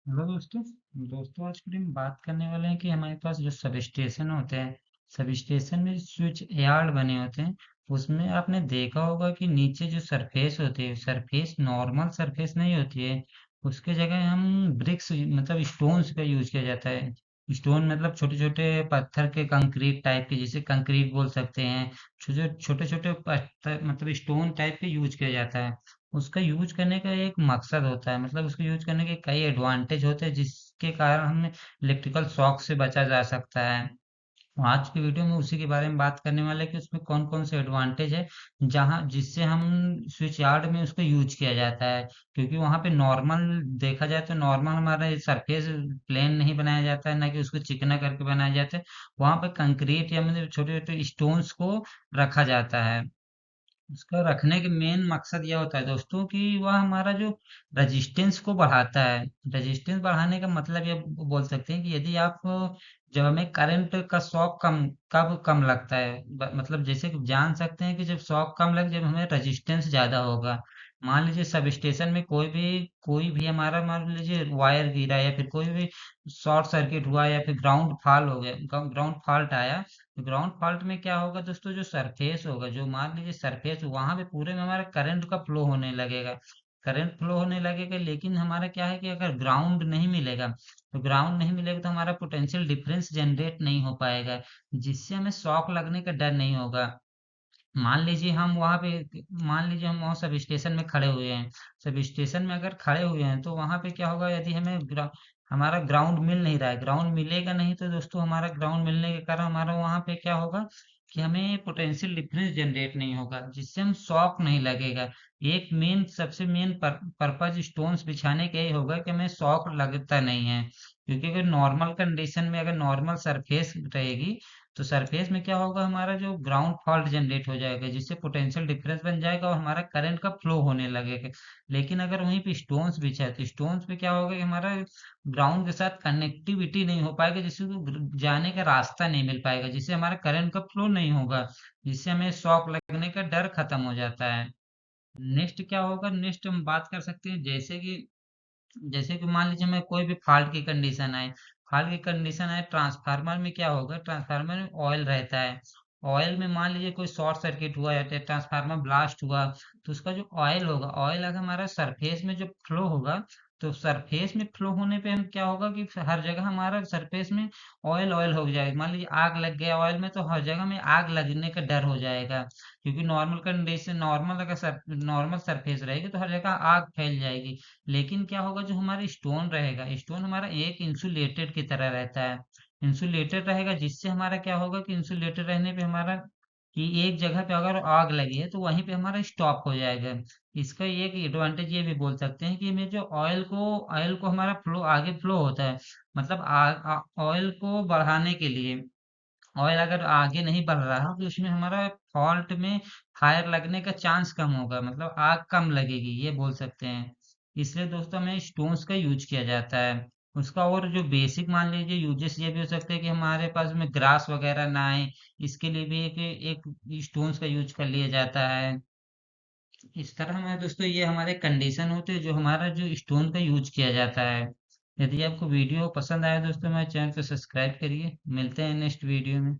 Hello दोस्तों। आज की हम बात करने वाले हैं कि हमारे पास जो सब स्टेशन होते हैं, सब स्टेशन में स्विच यार्ड बने होते हैं। उसमें आपने देखा होगा कि नीचे जो सरफेस होती है, सरफेस नॉर्मल सरफेस नहीं होती है। उसके जगह हम ब्रिक्स मतलब स्टोन्स का यूज किया जाता है। स्टोन मतलब छोटे छोटे पत्थर के, कंक्रीट टाइप के, जिसे कंक्रीट बोल सकते हैं। छोटे छोटे छोटे पत्थर मतलब स्टोन टाइप के यूज किया जाता है। उसका यूज करने का एक मकसद होता है, मतलब उसको यूज करने के कई एडवांटेज होते हैं जिसके कारण हमें इलेक्ट्रिकल शॉक से बचा जा सकता है। आज की वीडियो में उसी के बारे में बात करने वाले हैं कि उसमें कौन कौन से एडवांटेज है, जहां जिससे हम स्विच यार्ड में उसको यूज किया जाता है। क्योंकि वहां पे नॉर्मल देखा जाए तो नॉर्मल हमारा सरफेस प्लेन नहीं बनाया जाता है, ना कि उसको चिकना करके बनाया जाता है। वहां पे कंक्रीट या मतलब छोटे छोटे स्टोन्स को रखा जाता है। उसका रखने के मेन मकसद यह होता है दोस्तों कि वह हमारा जो रेजिस्टेंस को बढ़ाता है। रेजिस्टेंस बढ़ाने का मतलब ये बोल सकते हैं कि यदि आप, जब हमें करंट का शॉक कब कम लगता है, मतलब जैसे कि जान सकते हैं कि जब शॉक कम लगे जब हमें रेजिस्टेंस ज्यादा होगा। मान लीजिए सब स्टेशन में कोई भी हमारा मान लीजिए वायर गिरा या फिर कोई भी शॉर्ट सर्किट हुआ या फिर ग्राउंड फॉल हो गया, ग्राउंड फॉल्ट आया। ग्राउंड फॉल्ट में क्या होगा दोस्तों, जो सरफेस होगा, जो मान लीजिए सरफेस, वहां पे पूरे में हमारा करंट का फ्लो होने लगेगा। करंट फ्लो होने लगेगा, लेकिन हमारा क्या है कि अगर ग्राउंड नहीं मिलेगा, तो ग्राउंड नहीं मिलेगा तो हमारा पोटेंशियल डिफरेंस जनरेट नहीं हो पाएगा, जिससे हमें शॉक लगने का डर नहीं होगा। मान लीजिए हम वहां पे मान लीजिए हम वहाँ सब स्टेशन में खड़े हुए हैं। सब स्टेशन में अगर खड़े हुए हैं तो वहां पे क्या होगा, यदि हमारा ग्राउंड मिल नहीं रहा है, ग्राउंड मिलेगा नहीं तो दोस्तों हमारा ग्राउंड मिलने के कारण हमारा वहां पे क्या होगा कि हमें पोटेंशियल डिफरेंस जनरेट नहीं होगा, जिससे हम शॉक नहीं लगेगा। एक मेन सबसे मेन पर्पज स्टोन्स बिछाने का यही होगा कि हमें शॉक लगता नहीं है। क्योंकि अगर नॉर्मल कंडीशन में अगर नॉर्मल सरफेस रहेगी, तो सरफेस में क्या होगा, हमारा जो ग्राउंड फॉल्ट जनरेट हो जाएगा, जिससे पोटेंशियल डिफरेंस बन जाएगा और हमारा करंट का फ्लो होने लगेगा। लेकिन अगर वहीं पे स्टोन्स बिछा है तो स्टोन्स पे क्या होगा कि हमारा ग्राउंड के साथ कनेक्टिविटी नहीं हो पाएगा, जिससे वो जाने का रास्ता नहीं मिल पाएगा, जिससे हमारा करंट का फ्लो नहीं होगा, जिससे हमें शॉक लगने का डर खत्म हो जाता है। नेक्स्ट क्या होगा, नेक्स्ट हम बात कर सकते हैं, जैसे कि मान लीजिए मैं कोई भी फॉल्ट की कंडीशन आए ट्रांसफार्मर में क्या होगा, ट्रांसफार्मर में ऑयल रहता है। ऑयल में मान लीजिए कोई शॉर्ट सर्किट हुआ या ट्रांसफार्मर ब्लास्ट हुआ, तो उसका जो ऑयल होगा, ऑयल अगर हमारा सरफेस में जो फ्लो होगा, तो सरफेस में फ्लो होने पे हम क्या होगा कि हर जगह हमारा सरफेस में ऑयल ऑयल हो जाएगा। मान लीजिए आग लग गया ऑयल में, तो हर जगह में आग लगने का डर हो जाएगा। क्योंकि नॉर्मल कंडीशन, नॉर्मल सरफेस रहेगी तो हर जगह आग फैल जाएगी। लेकिन क्या होगा, जो हमारा स्टोन रहेगा, स्टोन हमारा एक इंसुलेटेड की तरह रहता है। इंसुलेटेड रहेगा, जिससे हमारा क्या होगा कि इंसुलेटेड रहने पे हमारा कि एक जगह पे अगर आग लगी है तो वहीं पे हमारा स्टॉप हो जाएगा। इसका एक एडवांटेज ये भी बोल सकते हैं कि में जो ऑयल को हमारा फ्लो आगे फ्लो होता है, मतलब ऑयल को बढ़ाने के लिए, ऑयल अगर आगे नहीं बढ़ रहा तो उसमें हमारा फॉल्ट में फायर लगने का चांस कम होगा, मतलब आग कम लगेगी, ये बोल सकते हैं। इसलिए दोस्तों में स्टोन्स का यूज किया जाता है। उसका और जो बेसिक मान लीजिए यूजेस ये भी हो सकते हैं कि हमारे पास में ग्रास वगैरह ना आए, इसके लिए भी एक एक स्टोन्स का यूज कर लिया जाता है। इस तरह हमारे दोस्तों ये हमारे कंडीशन होते हैं जो हमारा जो स्टोन का यूज किया जाता है। यदि आपको वीडियो पसंद आया दोस्तों, हमारे चैनल को सब्सक्राइब करिए। मिलते हैं नेक्स्ट वीडियो में।